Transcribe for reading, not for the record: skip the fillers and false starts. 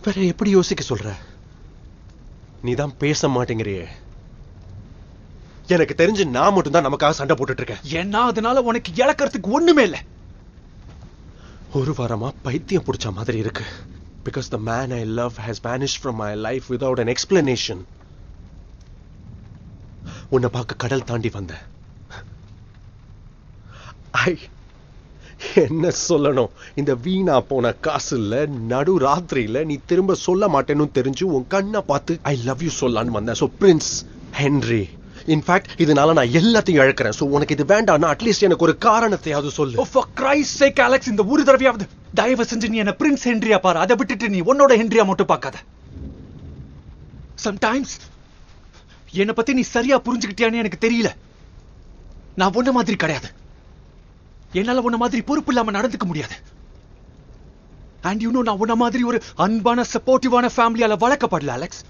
வேற எப்படி யோசிக்க சொல்ற? நீதான் பேச மாட்டேங்கிறியே. எனக்கு தெரிஞ்சு நான் மட்டும் தான் நமக்காக சண்டை போட்டுட்டு இருக்கேன். ஏன்னா அதனால உனக்கு இழக்கிறதுக்கு ஒண்ணுமே இல்லை. ஒரு வாரமா பைத்தியம் பிடிச்ச மாதிரி இருக்கு. Because the man I love has vanished from my life without an explanation. உன்னை பார்க்க கடல் தாண்டி வந்தேன். என்ன சொல்லணும்? இந்த வீணா போன காசு இல்ல, நடு ராத்திரியில நீ திரும்ப சொல்ல மாட்டேன்னு தெரிஞ்சு உன் கண்ணை பார்த்து ஐ லவ் யூ சொல்லான்னு வந்தேன். ஸோ பிரின்ஸ் ஹென்றி, இன்ஃபேக்ட் இதனால நான் எல்லாத்தையும் இழக்கிறேன். ஸோ உனக்கு இது வேண்டாம்னா அட்லீஸ்ட் எனக்கு ஒரு காரணத்தையாவது சொல்லு. Oh, for Christ's sake, Alex, இந்த ஒரு தடவையாவது தயவு செஞ்சு நீ என்ன பிரின்ஸ் ஹென்ரியா பாரு. அதை விட்டுட்டு நீ உன்னோட ஹென்ரியா மட்டும் பார்க்காத. சம்டைம்ஸ் என்னை பத்தி நீ சரியா புரிஞ்சுக்கிட்டியான்னு எனக்கு தெரியல. நான் உன்ன மாதிரி கிடையாது. என்னால உன்ன மாதிரி பொறுப்பு இல்லாம நடந்துக்க முடியாது. அண்ட் யூ நோ, நான் உன்ன மாதிரி ஒரு அன்பான சப்போர்ட்டிவான ஃபேமிலியால வளர்க்கப்படல அலெக்ஸ்.